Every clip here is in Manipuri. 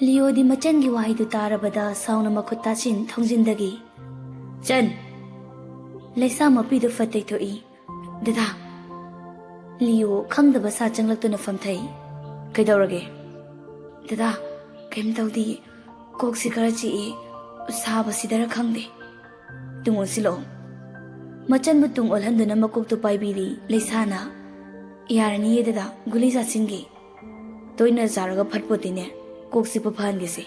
ꯂꯤꯑꯣꯗꯤ ꯃꯆꯟꯒꯤ ꯋꯥꯍꯩꯗꯨ ꯇꯥꯔꯕꯗ ꯁꯥꯎꯅ ꯃꯈꯨꯠ ꯇꯥꯁꯤꯟ ꯊꯣꯡꯖꯤꯟꯗꯒꯤ ꯆꯟ ꯂꯩꯁꯥ ꯃꯄꯤꯗꯨ ꯐꯠꯇꯩꯊꯣꯛꯏ꯫ ꯗꯗꯥ ꯂꯤꯑꯣ ꯈꯪꯗꯕ ꯁꯥ ꯆꯪꯂꯛꯇꯨꯅ ꯐꯝꯊꯩ꯫ ꯀꯩꯗꯧꯔꯒꯦ? ꯗꯗꯥ ꯀꯩꯝ ꯇꯧꯗꯤꯌꯦ, ꯀꯣꯛꯁꯤ ꯈꯔ ꯆꯤꯛꯏ, ꯁꯥꯕꯁꯤꯗꯔ ꯈꯪꯗꯦ꯫ ꯇꯨꯡ ꯑꯣꯟꯁꯤꯜꯂꯛꯑꯣ꯫ ꯃꯆꯟꯕꯨ ꯇꯨꯡ ꯑꯣꯜꯍꯟꯗꯨꯅ ꯃꯀꯣꯛꯇꯨ ꯄꯥꯏꯕꯤꯔꯤ ꯂꯩꯁꯥꯅ꯫ ꯌꯥꯔꯅꯤꯌꯦ ꯗꯗꯥ, ꯒꯨꯂꯤ ꯆꯥꯁꯤꯟꯒꯦ꯫ ꯇꯣꯏꯅ ꯆꯥꯔꯒ ꯐꯠꯄꯣꯠꯇꯦꯅꯦ, ꯀꯣꯛ ꯆꯤꯛꯄ ꯐꯍꯟꯒꯦꯁꯦ꯫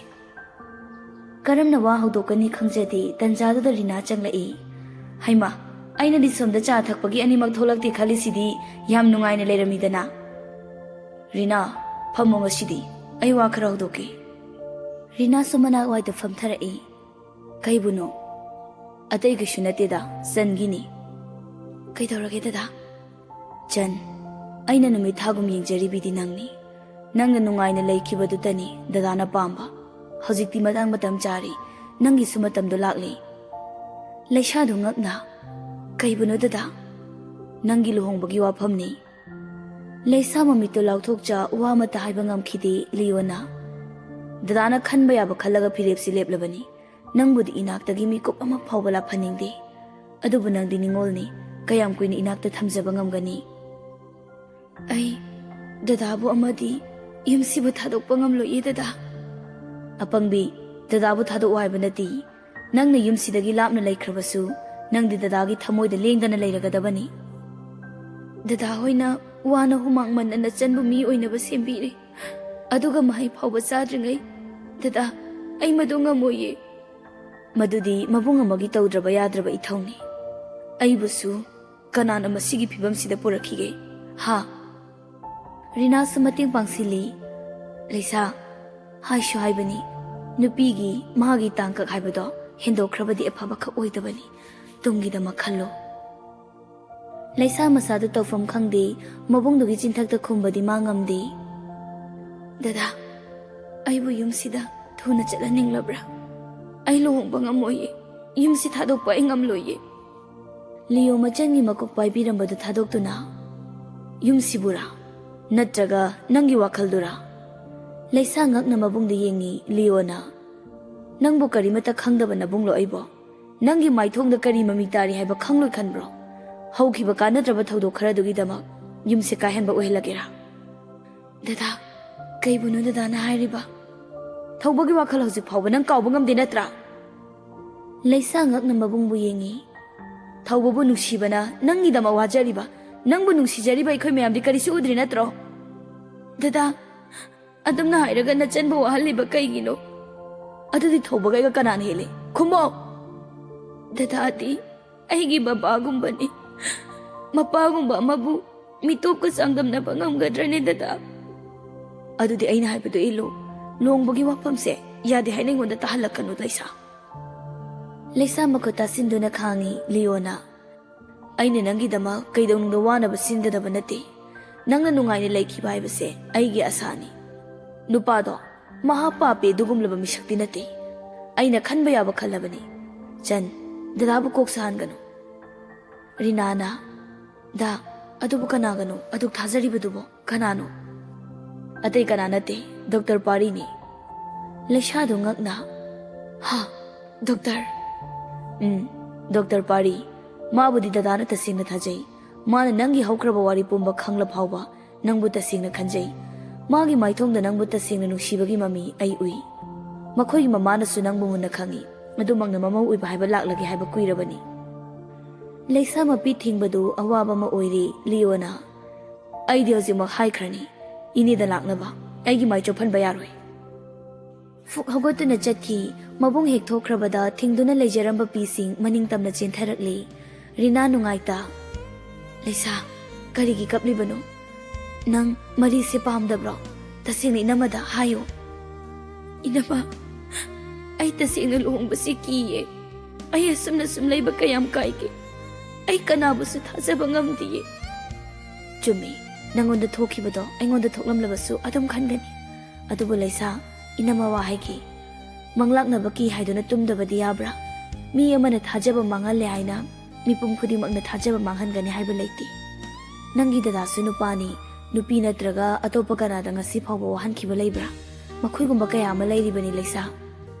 ꯀꯔꯝꯅ ꯋꯥ ꯍꯧꯗꯣꯛꯀꯅꯤ ꯈꯪꯖꯗꯦ ꯇꯟꯖꯥꯗꯨꯗ ꯔꯤꯅꯥ ꯆꯪꯂꯛꯏ꯫ ꯍꯩꯃꯥ, ꯑꯩꯅꯗꯤ ꯁꯣꯝꯗ ꯆꯥ ꯊꯛꯄꯒꯤ ꯑꯅꯤꯃꯛ ꯊꯣꯛꯂꯛꯇꯦ ꯈꯜꯂꯤꯁꯤꯗꯤ ꯌꯥꯝ ꯅꯨꯡꯉꯥꯏꯅ ꯂꯩꯔꯝꯃꯤꯗꯅ꯫ ꯔꯤꯅꯥ ꯐꯝꯃꯣ, ꯉꯁꯤꯗꯤ ꯑꯩ ꯋꯥ ꯈꯔ ꯍꯧꯗꯣꯛꯀꯦ꯫ ꯔꯤꯅꯥꯁꯨ ꯃꯅꯥꯛꯋꯥꯏꯗ ꯐꯝꯊꯔꯛꯏ꯫ ꯀꯩꯕꯨꯅꯣ? ꯑꯇꯩ ꯀꯩꯁꯨ ꯅꯠꯇꯦꯗ, ꯆꯟꯒꯤꯅꯤ꯫ ꯀꯩꯗꯧꯔꯒꯦ ꯗꯗꯥ? ꯆꯟ, ꯑꯩꯅ ꯅꯨꯃꯤꯠ ꯊꯥꯒꯨꯝ ꯌꯦꯡꯖꯔꯤꯕꯤꯗꯤ ꯅꯪꯅꯤ꯫ ꯅꯪꯅ ꯅꯨꯡꯉꯥꯏꯅ ꯂꯩꯈꯤꯕꯗꯨꯇꯅꯤ ꯗꯗꯥꯅ ꯄꯥꯝꯕ꯫ ꯍꯧꯖꯤꯛꯇꯤ ꯃꯇꯝ ꯆꯥꯔꯤ, ꯅꯪꯒꯤꯁꯨ ꯃꯇꯝꯗꯣ ꯂꯥꯛꯂꯤ꯫ ꯂꯩꯁꯥꯗꯨ ꯉꯛꯅ ꯀꯩꯕꯨꯅꯣ ꯗꯗꯥ? ꯅꯪꯒꯤ ꯂꯨꯍꯣꯡꯕꯒꯤ ꯋꯥꯐꯝꯅꯤ꯫ ꯂꯩꯁꯥ ꯃꯃꯤꯠꯇꯨ ꯂꯥꯎꯊꯣꯛꯆ ꯋꯥ ꯑꯃꯠꯇ ꯍꯥꯏꯕ ꯉꯝꯈꯤꯗꯦ ꯂꯤꯑꯣꯅ꯫ ꯗꯗꯥꯅ ꯈꯟꯕ ꯌꯥꯕ ꯈꯜꯂꯒ ꯐꯤꯔꯦꯞꯁꯤ ꯂꯦꯞꯂꯕꯅꯤ꯫ ꯅꯪꯕꯨꯗꯤ ꯏꯅꯥꯛꯇꯒꯤ ꯃꯤꯀꯨꯞ ꯑꯃ ꯐꯥꯎꯕ ꯂꯥꯛꯍꯟꯅꯤꯡꯗꯦ꯫ ꯑꯗꯨꯕꯨ ꯅꯪꯗꯤ ꯅꯤꯡꯉꯣꯜꯅꯤ, ꯀꯌꯥꯝ ꯀꯨꯏꯅ ꯏꯅꯥꯛꯇ ꯊꯝꯖꯕ ꯉꯝꯒꯅꯤ? ꯑꯩ ꯗꯗꯥꯕꯨ ꯑꯃꯗꯤ ꯌꯨꯝꯁꯤꯕꯨ ꯊꯥꯗꯣꯛꯄ ꯉꯝꯂꯣꯏꯌꯦ ꯗꯗꯥ꯫ ꯑꯄꯪꯕꯤ, ꯗꯗꯥꯕꯨ ꯊꯥꯗꯣꯛꯑꯣ ꯍꯥꯏꯕ ꯅꯠꯇꯦ꯫ ꯅꯪꯅ ꯌꯨꯝꯁꯤꯗꯒꯤ ꯂꯥꯞꯅ ꯂꯩꯈ꯭ꯔꯕꯁꯨ ꯅꯪꯗꯤ ꯗꯗꯥꯒꯤ ꯊꯃꯣꯏꯗ ꯂꯦꯡꯗꯅ ꯂꯩꯔꯒꯗꯕꯅꯤ꯫ ꯗꯗꯥ ꯍꯣꯏꯅ ꯋꯥꯅ ꯍꯨꯃꯥꯡ ꯃꯟꯅ ꯆꯟꯕꯨ ꯃꯤ ꯑꯣꯏꯅꯕ ꯁꯦꯝꯕꯤꯔꯦ, ꯑꯗꯨꯒ ꯃꯍꯩ ꯐꯥꯎꯕ ꯆꯥꯗ꯭ꯔꯤꯉꯩ ꯗꯗꯥ, ꯑꯩ ꯃꯗꯨ ꯉꯝꯃꯣꯏꯌꯦ꯫ ꯃꯗꯨꯗꯤ ꯃꯕꯨꯡ ꯑꯃꯒꯤ ꯇꯧꯗ꯭ꯔꯕ ꯌꯥꯗ꯭ꯔꯕ ꯏꯊꯧꯅꯤ꯫ ꯑꯩꯕꯨꯁꯨ ꯀꯅꯥꯅ ꯃꯁꯤꯒꯤ ꯐꯤꯕꯝꯁꯤꯗ ꯄꯨꯔꯛꯈꯤꯒꯦ? ꯍꯥ? ꯔꯤꯅꯥꯁꯨ ꯃꯇꯦꯡ ꯄꯥꯡꯁꯤꯜꯂꯤ꯫ ꯂꯩꯁꯥ, ꯍꯥꯏꯁꯨ ꯍꯥꯏꯕꯅꯤ, ꯅꯨꯄꯤꯒꯤ ꯃꯥꯒꯤ ꯇꯥꯡꯀꯛ ꯍꯥꯏꯕꯗꯣ ꯍꯦꯟꯗꯣꯛꯈ꯭ꯔꯕꯗꯤ ꯑꯐꯕꯈꯛ ꯑꯣꯏꯗꯕꯅꯤ꯫ ꯇꯨꯡꯒꯤꯗꯃꯛ ꯈꯜꯂꯣ꯫ ꯂꯩꯁꯥ ꯃꯁꯥꯗꯨ ꯇꯧꯐꯝ ꯈꯪꯗꯦ, ꯃꯕꯨꯡꯗꯨꯒꯤ ꯆꯤꯟꯊꯛꯇ ꯈꯨꯝꯕꯗꯤ ꯃꯥ ꯉꯝꯗꯦ꯫ ꯗꯗꯥ, ꯑꯩꯕꯨ ꯌꯨꯝꯁꯤꯗ ꯊꯨꯅ ꯆꯠꯍꯟꯅꯤꯡꯂꯕ꯭ꯔꯥ? ꯑꯩ ꯂꯨꯍꯣꯡꯕ ꯉꯝꯃꯣꯏꯌꯦ, ꯌꯨꯝꯁꯤ ꯊꯥꯗꯣꯛꯄ ꯑꯩ ꯉꯝꯂꯣꯏꯌꯦ꯫ ꯂꯤꯑꯣ ꯃꯆꯟꯒꯤ ꯃꯀꯣꯛ ꯄꯥꯏꯕꯤꯔꯝꯕꯗꯨ ꯊꯥꯗꯣꯛꯇꯨꯅ, ꯌꯨꯝꯁꯤꯕꯨꯔꯥ? ꯅꯠꯇ꯭ꯔꯒ ꯅꯪꯒꯤ ꯋꯥꯈꯜꯗꯨꯔꯥ? ꯂꯩꯁꯥ ꯉꯛꯅ ꯃꯕꯨꯡꯗ ꯌꯦꯡꯉꯤ ꯂꯤꯑꯣꯅ꯫ ꯅꯪꯕꯨ ꯀꯔꯤꯃꯠꯇ ꯈꯪꯗꯕ ꯅꯕꯨꯡꯂꯣ ꯑꯩꯕꯣ? ꯅꯪꯒꯤ ꯃꯥꯏꯊꯣꯡꯗ ꯀꯔꯤ ꯃꯃꯤ ꯇꯥꯔꯤ ꯍꯥꯏꯕ ꯈꯪꯂꯣꯏ ꯈꯟꯕ꯭ꯔꯣ? ꯍꯧꯈꯤꯕ ꯀꯥꯟꯅꯗ꯭ꯔꯕ ꯊꯧꯗꯣꯛ ꯈꯔꯗꯨꯒꯤꯗꯃꯛ ꯌꯨꯝꯁꯦ ꯀꯥꯏꯍꯟꯕ ꯑꯣꯏꯍꯜꯂꯒꯦꯔꯥ? ꯗꯗꯥ, ꯀꯩꯕꯨꯅꯣ ꯗꯗꯥꯅ ꯍꯥꯏꯔꯤꯕ? ꯊꯧꯕꯒꯤ ꯋꯥꯈꯜ ꯍꯧꯖꯤꯛ ꯐꯥꯎꯕ ꯅꯪ ꯀꯥꯎꯕ ꯉꯝꯗꯦ ꯅꯠꯇ꯭ꯔꯥ? ꯂꯩꯁꯥ ꯉꯛꯅ ꯃꯕꯨꯡꯕꯨ ꯌꯦꯡꯉꯤ꯫ ꯊꯧꯕꯕꯨ ꯅꯨꯡꯁꯤꯕꯅ ꯅꯪꯒꯤꯗꯃꯛ ꯋꯥꯖꯔꯤꯕ, ꯅꯪꯕꯨ ꯅꯨꯡꯁꯤꯖꯔꯤꯕ ꯑꯩꯈꯣꯏ ꯃꯌꯥꯝꯗꯤ ꯀꯔꯤꯁꯨ ꯎꯗ꯭ꯔꯤ ꯅꯠꯇ꯭ꯔꯣ? ꯗꯗꯥ, ꯑꯗꯨꯝꯅ ꯍꯥꯏꯔꯒ ꯅꯆꯟꯕꯨ ꯋꯥꯍꯜꯂꯤꯕ ꯀꯩꯒꯤꯅꯣ? ꯑꯗꯨꯗꯤ ꯊꯧꯕꯒꯩꯒ ꯀꯅꯥꯅ ꯍꯦꯜꯂꯤ? ꯈꯨꯝꯃꯣ! ꯗꯗꯥꯗꯤ ꯑꯩꯒꯤ ꯕꯕꯥꯒꯨꯝꯕꯅꯤ꯫ ꯃꯄꯥꯒꯨꯝꯕ ꯑꯃꯕꯨ ꯃꯤꯇꯣꯞꯀ ꯆꯥꯡꯗꯝꯅꯕ ꯉꯝꯒꯗ꯭ꯔꯅꯦ ꯗꯗꯥ? ꯑꯗꯨꯗꯤ ꯑꯩꯅ ꯍꯥꯏꯕꯗꯨ ꯏꯜꯂꯨ꯫ ꯂꯨꯍꯣꯡꯕꯒꯤ ꯋꯥꯐꯝꯁꯦ ꯌꯥꯗꯦ ꯍꯥꯏꯅ ꯑꯩꯉꯣꯟꯗ ꯇꯥꯍꯜꯂꯛꯀꯅꯨ ꯂꯩꯁꯥ꯫ ꯂꯩꯁꯥ ꯃꯈꯨꯠ ꯇꯥꯁꯤꯟꯗꯨꯅ ꯈꯥꯡꯉꯤ ꯂꯤꯑꯣꯅ꯫ ꯑꯩꯅ ꯅꯪꯒꯤꯗꯃꯛ ꯀꯩꯗꯧꯅꯨꯡꯗ ꯋꯥꯅꯕ ꯁꯤꯟꯒꯗꯕ ꯅꯠꯇꯦ꯫ ꯅꯪꯅ ꯅꯨꯡꯉꯥꯏꯅ ꯂꯩꯈꯤꯕ ꯍꯥꯏꯕꯁꯦ ꯑꯩꯒꯤ ꯑꯁꯥꯅꯤ꯫ ꯅꯨꯄꯥꯗꯣ ꯃꯍꯥ ꯄꯥꯄꯤ ꯑꯗꯨꯒꯨꯝꯂꯕ ꯃꯤꯁꯛꯇꯤ ꯅꯠꯇꯦ꯫ ꯑꯩꯅ ꯈꯟꯕ ꯌꯥꯕ ꯈꯜꯂꯕꯅꯤ꯫ ꯆꯟ, ꯗꯗꯥꯕꯨ ꯀꯣꯛ ꯁꯥꯍꯟꯒꯅꯨ꯫ ꯔꯤꯅꯥꯅ, ꯗꯥ, ꯑꯗꯨꯕꯨ ꯀꯅꯥꯒꯅꯣ ꯑꯗꯨꯛ ꯊꯥꯖꯔꯤꯕꯗꯨꯕꯣ? ꯀꯅꯥꯅꯣ? ꯑꯇꯩ ꯀꯅꯥ ꯅꯠꯇꯦ, ꯗꯣꯛꯇꯔ ꯄꯥꯔꯤꯅꯤ꯫ ꯂꯩꯁꯥꯗꯨ ꯉꯛꯅ, ꯍꯥ? ꯗꯣꯛꯇꯔ? ꯗꯣꯛꯇꯔ ꯄꯥꯔꯤ꯫ ꯃꯥꯕꯨꯗꯤ ꯗꯗꯥꯅ ꯇꯁꯦꯡꯅ ꯊꯥꯖꯩ꯫ ꯃꯥꯅ ꯅꯪꯒꯤ ꯍꯧꯈ꯭ꯔꯕ ꯋꯥꯔꯤ ꯄꯨꯝꯕ ꯈꯪꯂ ꯐꯥꯎꯕ ꯅꯪꯕꯨ ꯇꯁꯦꯡꯅ ꯈꯟꯖꯩ꯫ ꯃꯥꯒꯤ ꯃꯥꯏꯊꯣꯡꯗ ꯅꯪꯕꯨ ꯇꯁꯦꯡꯅ ꯅꯨꯡꯁꯤꯕꯒꯤ ꯃꯃꯤ ꯑꯩ ꯎꯏ꯫ ꯃꯈꯣꯏꯒꯤ ꯃꯃꯥꯅꯁꯨ ꯅꯪꯕꯨ ꯃꯨꯟꯅ ꯈꯪꯏ꯫ ꯑꯗꯨꯃꯛꯅ ꯃꯃꯧ ꯑꯣꯏꯕ ꯍꯥꯏꯕ ꯂꯥꯛꯂꯒꯦ ꯍꯥꯏꯕ ꯀꯨꯏꯔꯕꯅꯤ꯫ ꯂꯩꯁꯥ ꯃꯄꯤ ꯊꯤꯡꯕꯗꯨ ꯑꯋꯥꯕ ꯑꯃ ꯑꯣꯏꯔꯤ ꯂꯤꯑꯣꯅ꯫ ꯑꯩꯗꯤ ꯍꯧꯖꯤꯛꯃꯛ ꯍꯥꯏꯈ꯭ꯔꯅꯤ, ꯏꯅꯦꯗ ꯂꯥꯛꯅꯕ ꯑꯩꯒꯤ ꯃꯥꯏ ꯆꯣꯞꯍꯟꯕ ꯌꯥꯔꯣꯏ꯫ ꯐꯨꯛ ꯍꯧꯒꯠꯇꯨꯅ ꯆꯠꯈꯤ꯫ ꯃꯕꯨꯡ ꯍꯦꯛ ꯊꯣꯛꯈ꯭ꯔꯕꯗ ꯊꯤꯡꯗꯨꯅ ꯂꯩꯖꯔꯝꯕ ꯄꯤꯁꯤꯡ ꯃꯅꯤꯡ ꯇꯝꯅ ꯆꯦꯟꯊꯔꯛꯂꯤ꯫ ꯔꯤꯅꯥ ꯅꯨꯡꯉꯥꯏꯇ, ꯂꯩꯁꯥ, ꯀꯔꯤꯒꯤ ꯀꯞꯂꯤꯕꯅꯣ? ꯅꯪ ꯃꯔꯤꯁꯦ ꯄꯥꯝꯗꯕ꯭ꯔꯣ? ꯇꯁꯦꯡꯅ ꯏꯅꯝꯃꯗ ꯍꯥꯏꯌꯣ꯫ ꯏꯅꯝꯃ, ꯑꯩ ꯇꯁꯦꯡꯅ ꯂꯨꯍꯣꯡꯕꯁꯤ ꯀꯤꯌꯦ꯫ ꯑꯩ ꯑꯁꯨꯝꯅ ꯁꯨꯝ ꯂꯩꯕ ꯀꯌꯥꯝ ꯀꯥꯏꯒꯦ? ꯑꯩ ꯀꯅꯥꯕꯨꯁꯨ ꯊꯥꯖꯕ ꯉꯝꯗꯤꯌꯦ꯫ ꯆꯨꯝꯃꯤ, ꯅꯪꯉꯣꯟꯗ ꯊꯣꯛꯈꯤꯕꯗꯣ ꯑꯩꯉꯣꯟꯗ ꯊꯣꯛꯂꯝꯂꯕꯁꯨ ꯑꯗꯨꯝ ꯈꯟꯒꯅꯤ꯫ ꯑꯗꯨꯕꯨ ꯂꯩꯁꯥ, ꯏꯅꯝꯃ ꯋꯥ ꯍꯥꯏꯒꯦ꯫ ꯃꯪꯂꯥꯛꯅꯕ ꯀꯤ ꯍꯥꯏꯗꯨꯅ ꯇꯨꯝꯗꯕꯗꯤ ꯌꯥꯕ꯭ꯔꯥ? ꯃꯤ ꯑꯃꯅ ꯊꯥꯖꯕ ꯃꯥꯡꯍꯜꯂꯦ ꯍꯥꯏꯅ ꯃꯤꯄꯨꯝ ꯈꯨꯗꯤꯡꯃꯛꯅ ꯊꯥꯖꯕ ꯃꯥꯡꯍꯟꯒꯅꯤ ꯍꯥꯏꯕ ꯂꯩꯇꯦ꯫ ꯅꯪꯒꯤ ꯗꯗꯥꯁꯨ ꯅꯨꯄꯥꯅꯤ꯫ ꯅꯨꯄꯤ ꯅꯠꯇ꯭ꯔꯒ ꯑꯇꯣꯞꯄ ꯀꯅꯥꯗ ꯉꯁꯤ ꯐꯥꯎꯕ ꯋꯥꯍꯟꯈꯤꯕ ꯂꯩꯕ꯭ꯔꯥ? ꯃꯈꯣꯏꯒꯨꯝꯕ ꯀꯌꯥ ꯑꯃ ꯂꯩꯔꯤꯕꯅꯤ ꯂꯩꯁꯥ꯫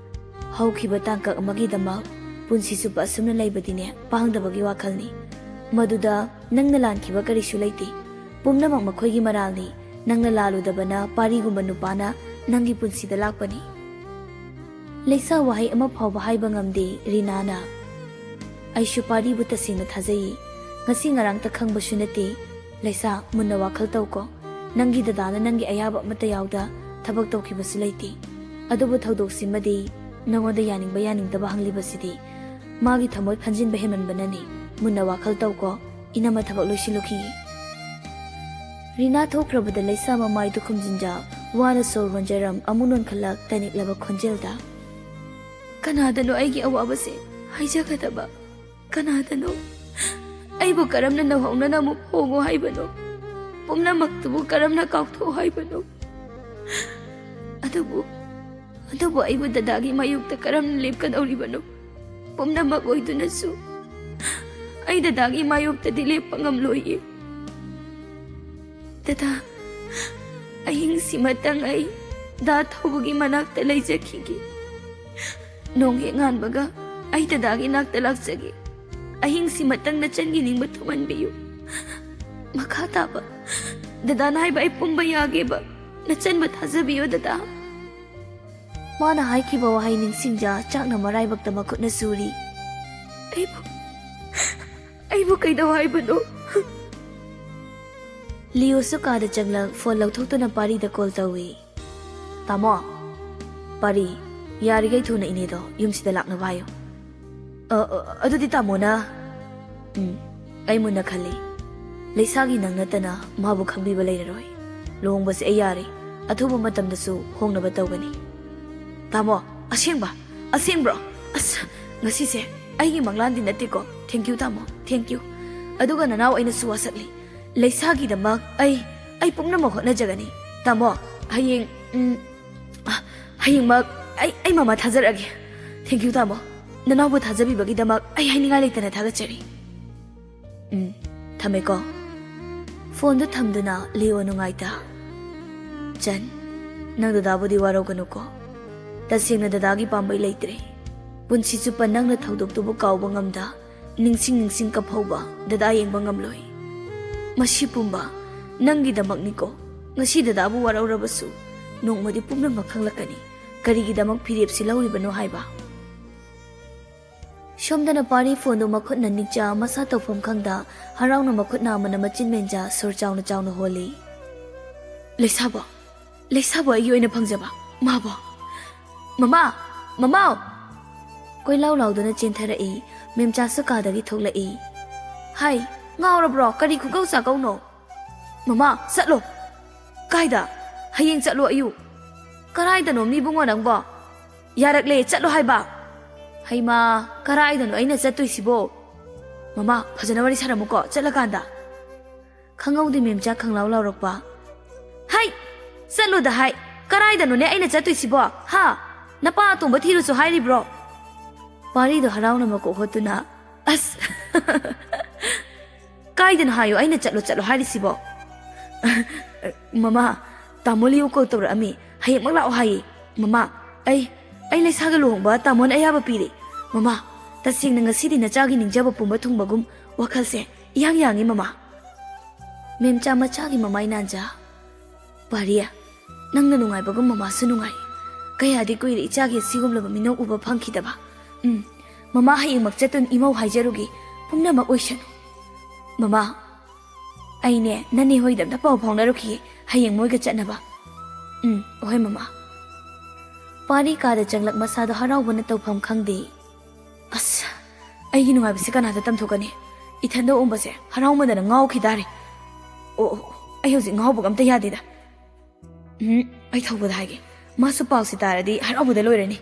ꯍꯧꯈꯤꯕ ꯇꯥꯡꯀꯛ ꯑꯃꯒꯤꯗꯃꯛ ꯄꯨꯟꯁꯤ ꯆꯨꯞꯄ ꯑꯁꯨꯝꯅ ꯂꯩꯕꯗꯤꯅꯦ ꯄꯥꯡꯗꯕꯒꯤ ꯋꯥꯈꯜꯅꯤ꯫ ꯃꯗꯨꯗ ꯅꯪꯅ ꯂꯥꯟꯈꯤꯕ ꯀꯔꯤꯁꯨ ꯂꯩꯇꯦ꯫ ꯄꯨꯝꯅꯃꯛ ꯃꯈꯣꯏꯒꯤ ꯃꯔꯥꯜꯅꯤ꯫ ꯅꯪꯅ ꯂꯥꯜꯂꯨꯗꯕꯅ ꯄꯥꯔꯤꯒꯨꯝꯕ ꯅꯨꯄꯥꯅ ꯅꯪꯒꯤ ꯄꯨꯟꯁꯤꯗ ꯂꯥꯛꯄꯅꯤ꯫ ꯂꯩꯁꯥ ꯋꯥꯍꯩ ꯑꯃ ꯐꯥꯎꯕ ꯍꯥꯏꯕ ꯉꯝꯗꯦ ꯔꯤꯅꯥꯅ꯫ ꯑꯩꯁꯨ ꯄꯥꯔꯤꯕꯨ ꯇꯁꯦꯡꯅ ꯊꯥꯖꯩ꯫ ꯉꯁꯤ ꯉꯔꯥꯡꯇ ꯈꯪꯕꯁꯨ ꯅꯠꯇꯦ꯫ ꯂꯩꯁꯥ ꯃꯨꯟꯅ ꯋꯥꯈꯜ ꯇꯧꯀꯣ꯫ ꯅꯪꯒꯤ ꯗꯗꯥꯅ ꯅꯪꯒꯤ ꯑꯌꯥꯕ ꯑꯃꯠꯇ ꯌꯥꯎꯗ ꯊꯕꯛ ꯇꯧꯈꯤꯕꯁꯨ ꯂꯩꯇꯦ꯫ ꯑꯗꯨꯕꯨ ꯊꯧꯗꯣꯛꯁꯤꯃꯗꯤ ꯅꯉꯣꯟꯗ ꯌꯥꯅꯤꯡꯕ ꯌꯥꯅꯤꯡꯗꯕ ꯍꯪꯂꯤꯕꯁꯤꯗꯤ ꯃꯥꯒꯤ ꯊꯃꯣꯏ ꯈꯟꯖꯤꯟꯕ ꯍꯦꯟꯃꯟꯕꯅꯅꯤ꯫ ꯃꯨꯟꯅ ꯋꯥꯈꯜ ꯇꯧꯀꯣ꯫ ꯏꯅꯝꯃ ꯊꯕꯛ ꯂꯣꯏꯁꯤꯜꯂꯨꯈꯤꯒꯦ꯫ ꯔꯤꯅꯥ ꯊꯣꯛꯈ꯭ꯔꯕꯗ ꯂꯩꯁꯥ ꯃꯃꯥꯏꯗꯨ ꯈꯨꯝꯖꯤꯟꯖ ꯋꯥꯅ ꯁꯣꯔ ꯍꯣꯟꯖꯔꯝ ꯑꯃꯨꯛ ꯅꯣꯟꯈꯠꯂꯛ ꯇꯅꯤꯛꯂꯕ ꯈꯣꯟꯖꯦꯜꯗ ꯀꯅꯥꯗꯅꯣ ꯑꯩꯒꯤ ꯑꯋꯥꯕꯁꯦ ꯍꯥꯏꯖꯒꯗꯕ? ꯀꯅꯥꯗꯅꯣ? ꯑꯩꯕꯨ ꯀꯔꯝꯅ ꯅꯧꯍꯧꯅꯅ ꯑꯃꯨꯛ ꯍꯣꯡꯉꯣ ꯍꯥꯏꯕꯅꯣ? ꯄꯨꯝꯅꯃꯛꯇꯨꯕꯨ ꯀꯔꯝꯅ ꯀꯥꯎꯊꯣꯛꯑꯣ ꯍꯥꯏꯕꯅꯣ? ꯑꯗꯨꯕꯨ ꯑꯩꯕꯨ ꯗꯗꯥꯒꯤ ꯃꯥꯌꯣꯛꯇ ꯀꯔꯝꯅ ꯂꯦꯞꯀꯗꯧꯔꯤꯕꯅꯣ? ꯄꯨꯝꯅꯃꯛ ꯑꯣꯏꯗꯨꯅꯁꯨ ꯑꯩ ꯗꯗꯥꯒꯤ ꯃꯥꯌꯣꯛꯇꯗꯤ ꯂꯦꯞꯄ ꯉꯝꯂꯣꯏꯌꯦ꯫ ꯗꯗꯥ, ꯑꯍꯤꯡꯁꯤꯃꯇꯪ ꯑꯩ ꯗꯥ ꯊꯧꯕꯒꯤ ꯃꯅꯥꯛꯇ ꯂꯩꯖꯈꯤꯒꯦ꯫ ꯅꯣꯡ ꯍꯦꯛ ꯉꯥꯟꯕꯒ ꯑꯩ ꯗꯗꯥꯒꯤ ꯅꯥꯛꯇ ꯂꯥꯛꯆꯒꯦ꯫ ꯑꯍꯤꯡꯁꯤꯃꯇꯪ ꯅꯆꯟꯒꯤ ꯅꯤꯡꯕ ꯊꯨꯡꯍꯟꯕꯤꯌꯨ꯫ ꯃꯈꯥ ꯇꯥꯕ ꯗꯗꯥꯅ ꯍꯥꯏꯕ ꯑꯩ ꯄꯨꯝꯕ ꯌꯥꯒꯦꯕ꯫ ꯅꯆꯟꯕ ꯊꯥꯖꯕꯤꯌꯣ ꯗꯗꯥ꯫ ꯃꯥꯅ ꯍꯥꯏꯈꯤꯕ ꯋꯥꯍꯩ ꯅꯤꯡꯁꯤꯡꯖ ꯆꯥꯛꯅ ꯃꯔꯥꯏꯕꯛꯇ ꯃꯈꯨꯠꯅ ꯁꯨꯔꯤ꯫ ꯑꯩꯕꯨ ꯀꯩꯗꯧ ꯍꯥꯏꯕꯅꯣ? ꯂꯤꯌꯣꯁꯨ ꯀꯥꯗ ꯆꯪꯂꯛ ꯐꯣꯟ ꯂꯧꯊꯣꯛꯇꯨꯅ ꯄꯥꯔꯤꯗ ꯀꯣꯜ ꯇꯧꯏ꯫ ꯇꯥꯃꯣ, ꯄꯥꯔꯤ, ꯌꯥꯔꯤꯈꯩ ꯊꯨꯅ ꯏꯅꯦꯗꯣ ꯌꯨꯝꯁꯤꯗ ꯂꯥꯛꯅꯕ ꯍꯥꯏꯌꯣ꯫ ꯑꯗꯨꯗꯤ ꯇꯥꯃꯣꯅ ꯑꯩ ꯃꯨꯟꯅ ꯈꯜꯂꯤ꯫ ꯂꯩꯁꯥꯒꯤ ꯅꯪ ꯅꯠꯇꯅ ꯃꯥꯕꯨ ꯈꯪꯕꯤꯕ ꯂꯩꯔꯔꯣꯏ꯫ ꯂꯨꯍꯣꯡꯕꯁꯦ ꯑꯩ ꯌꯥꯔꯦ꯫ ꯑꯊꯨꯕ ꯃꯇꯝꯗꯁꯨ ꯍꯣꯡꯅꯕ ꯇꯧꯒꯅꯤ꯫ ꯇꯥꯃꯣ, ꯑꯁꯦꯡꯕ꯭ꯔꯣ? ꯑꯁ, ꯉꯁꯤꯁꯦ ꯑꯩꯒꯤ ꯃꯪꯂꯥꯟꯗꯤ ꯅꯠꯇꯦꯀꯣ꯫ ꯊꯦꯡꯛꯌꯨ ꯇꯥꯃꯣ, ꯊꯦꯡꯛꯌꯨ꯫ ꯑꯗꯨꯒ ꯅꯅꯥꯎ ꯑꯩꯅꯁꯨ ꯋꯥꯁꯛꯂꯤ꯫ ꯂꯩꯁꯥꯒꯤꯗꯃꯛ ꯑꯩ ꯄꯨꯝꯅꯃꯛ ꯍꯣꯠꯅꯖꯒꯅꯤ꯫ ꯇꯥꯃꯣ, ꯍꯌꯦꯡꯃꯛ ꯑꯩ ꯃꯃꯥ ꯊꯥꯖꯔꯛꯑꯒꯦ꯫ ꯊꯦꯡꯛꯌꯨ ꯇꯥꯃꯣ꯫ ꯅꯅꯥꯎꯕꯨ ꯊꯥꯖꯕꯤꯕꯒꯤꯗꯃꯛ ꯑꯩ ꯍꯥꯏꯅꯤꯡꯉꯥꯏ ꯂꯩꯇꯅ ꯊꯥꯒꯠꯆꯔꯤ꯫ ꯊꯝꯃꯦꯀꯣ꯫ ꯐꯣꯟꯗꯨ ꯊꯝꯗꯨꯅ ꯂꯤꯌꯣ ꯅꯨꯡꯉꯥꯏꯇ ꯆꯟ, ꯅꯪ ꯗꯗꯥꯕꯨꯗꯤ ꯋꯥꯔꯧꯒꯅꯨꯀꯣ꯫ ꯇꯁꯦꯡꯅ ꯗꯗꯥꯒꯤ ꯄꯥꯝꯕꯩ ꯂꯩꯇ꯭ꯔꯦ꯫ ꯄꯨꯟꯁꯤ ꯆꯨꯞꯄ ꯅꯪꯅ ꯊꯧꯗꯣꯛꯇꯨꯕꯨ ꯀꯥꯎꯕ ꯉꯝꯗ ꯅꯤꯡꯁꯤꯡ ꯀꯞꯍꯧꯕ ꯗꯗꯥ ꯌꯦꯡꯕ ꯉꯝꯂꯣꯏ꯫ ꯃꯁꯤ ꯄꯨꯝꯕ ꯅꯪꯒꯤꯗꯃꯛꯅꯤꯀꯣ꯫ ꯉꯁꯤ ꯗꯗꯥꯕꯨ ꯋꯥꯔꯧꯔꯕꯁꯨ ꯅꯣꯡꯃꯗꯤ ꯄꯨꯝꯅꯃꯛ ꯈꯪꯂꯛꯀꯅꯤ ꯀꯔꯤꯒꯤꯗꯃꯛ ꯐꯤꯔꯦꯞꯁꯤ ꯂꯧꯔꯤꯕꯅꯣ ꯍꯥꯏꯕ꯫ ꯁꯣꯝꯗꯅ ꯄꯥꯔꯤ ꯐꯣꯟꯗꯨ ꯃꯈꯨꯠꯅ ꯅꯤꯛꯆ ꯃꯁꯥ ꯇꯧꯐꯝ ꯈꯪꯗ ꯍꯔꯥꯎꯅ ꯃꯈꯨꯠ ꯅꯥꯝꯃꯅ ꯃꯆꯤꯟ ꯃꯦꯟꯖ ꯁꯣꯔ ꯆꯥꯎꯅ ꯍꯣꯜꯂꯤ꯫ ꯂꯩꯁꯥꯕꯣ ꯑꯩꯒꯤ ꯑꯣꯏꯅ ꯐꯪꯖꯕ ꯃꯥꯕꯣ꯫ ꯃꯃꯥ! ꯀꯣꯏꯂꯥꯎ ꯂꯥꯎꯗꯨꯅ ꯆꯦꯟꯊꯔꯛꯏ꯫ ꯃꯦꯝꯆꯥꯁꯨ ꯀꯥꯗꯒꯤ ꯊꯣꯛꯂꯛꯏ꯫ ꯍꯥꯏ, ꯉꯥꯎꯔꯕ꯭ꯔꯣ? ꯀꯔꯤ ꯈꯨꯀꯧ ꯆꯥꯀꯧꯅꯣ? ꯃꯃꯥ, ꯆꯠꯂꯣ! ꯀꯥꯏꯗ? ꯍꯌꯦꯡ ꯆꯠꯂꯣ ꯑꯌꯨꯛ꯫ ꯀꯔꯥꯏꯗꯅꯣ ꯃꯤꯕꯨꯡꯉꯣ ꯅꯪꯕꯣ? ꯌꯥꯔꯛꯂꯦ, ꯆꯠꯂꯣ ꯍꯥꯏꯕ꯫ ꯍꯩꯃꯥ, ꯀꯔꯥꯏꯗꯅꯣ ꯑꯩꯅ ꯆꯠꯇꯣꯏꯁꯤꯕꯣ? ꯃꯃꯥ, ꯐꯖꯅ ꯋꯥꯔꯤ ꯁꯥꯔꯝꯃꯨꯀꯣ ꯆꯠꯂꯀꯥꯟꯗ꯫ ꯈꯪꯍꯧꯗꯦ ꯃꯦꯝꯆꯥ ꯈꯪꯂꯥꯎ ꯂꯥꯎꯔꯛꯄ꯫ ꯍꯩ, ꯆꯠꯂꯨꯗ ꯍꯥꯏ꯫ ꯀꯔꯥꯏꯗꯅꯣꯅꯦ ꯑꯩꯅ ꯆꯠꯇꯣꯏꯁꯤꯕꯣ? ꯍꯥ? ꯅꯄꯥ ꯑꯇꯣꯡꯕ ꯊꯤꯔꯨꯁꯨ ꯍꯥꯏꯔꯤꯕ꯭ꯔꯣ? ꯄꯥꯔꯤꯗꯣ ꯍꯔꯥꯎꯅ ꯃꯀꯣꯛ ꯍꯣꯠꯇꯨꯅ ꯑꯁ ꯀꯥꯏꯗꯅꯣ ꯍꯥꯏꯌꯣ ꯑꯩꯅ ꯆꯠꯂꯣ ꯍꯥꯏꯔꯤꯁꯤꯕꯣ? ꯃꯃꯥ, ꯇꯥꯃꯣ ꯂꯤꯌꯨ ꯀꯣꯜ ꯇꯧꯔꯛꯑꯝꯃꯤ꯫ ꯍꯌꯦꯡꯃꯛ ꯂꯥꯛꯑꯣ ꯍꯥꯏꯌꯦ꯫ ꯃꯃꯥ, ꯑꯩ ꯂꯩꯁꯥꯒ ꯂꯨꯍꯣꯡꯕ ꯇꯥꯃꯣꯅ ꯑꯌꯥꯕ ꯄꯤꯔꯦ꯫ ꯃꯃꯥ, ꯇꯁꯦꯡꯅ ꯉꯁꯤꯗꯤ ꯅꯆꯥꯒꯤ ꯅꯤꯡꯖꯕ ꯄꯨꯝꯕ ꯊꯨꯡꯕꯒꯨꯝ ꯋꯥꯈꯜꯁꯦ ꯏꯌꯥꯡ ꯌꯥꯡꯉꯤ ꯃꯃꯥ꯫ ꯃꯦꯝꯆꯥ ꯃꯆꯥꯒꯤ ꯃꯃꯥꯏ ꯅꯥꯟꯖ ꯄꯥꯔꯤ, ꯅꯪꯅ ꯅꯨꯡꯉꯥꯏꯕꯒꯨꯝ ꯃꯃꯥꯁꯨ ꯅꯨꯡꯉꯥꯏ꯫ ꯀꯌꯥꯗꯤ ꯀꯨꯏꯔꯦ ꯏꯆꯥꯒꯤ ꯑꯁꯤꯒꯨꯝꯂꯕ ꯃꯤꯅꯣꯛ ꯎꯕ ꯐꯪꯈꯤꯗꯕ꯫ ꯃꯃꯥ ꯍꯌꯦꯡꯃꯛ ꯆꯠꯇꯨꯅ ꯏꯃꯧ ꯍꯥꯏꯖꯔꯨꯒꯦ꯫ ꯄꯨꯝꯅꯃꯛ ꯑꯣꯏꯁꯅꯨ꯫ ꯃꯃꯥ, ꯑꯩꯅꯦ ꯅꯅꯦ ꯍꯣꯏꯗ ꯑꯝꯇ ꯄꯥꯎ ꯐꯥꯎꯅꯔꯨꯈꯤꯒꯦ ꯍꯌꯦꯡ ꯃꯣꯏꯒ ꯆꯠꯅꯕ꯫ ꯍꯣꯏ ꯃꯃꯥ꯫ ꯄꯥꯔꯤ ꯀꯥꯗ ꯆꯪꯂꯛ ꯃꯁꯥꯗꯣ ꯍꯔꯥꯎꯕꯅ ꯇꯧꯐꯝ ꯈꯪꯗꯦ꯫ ꯑꯁ, ꯑꯩꯒꯤ ꯅꯨꯡꯉꯥꯏꯕꯁꯤ ꯀꯅꯥꯗ ꯇꯝꯊꯣꯛꯀꯅꯤ? ꯏꯊꯟꯗ ꯑꯣꯡꯕꯁꯦ ꯍꯔꯥꯎꯃꯟꯗꯅ ꯉꯥꯎꯈꯤꯗꯥꯔꯦ꯫ ꯑꯩ ꯍꯧꯖꯤꯛ ꯉꯥꯎꯕꯒ ꯑꯝꯇ ꯌꯥꯗꯦꯗ꯫ ꯑꯩ ꯊꯧꯕꯗ ꯍꯥꯏꯒꯦ꯫ ꯃꯥꯁꯨ ꯄꯥꯎꯁꯤ ꯇꯥꯔꯗꯤ ꯍꯔꯥꯎꯕꯗ ꯂꯣꯏꯔꯅꯤ꯫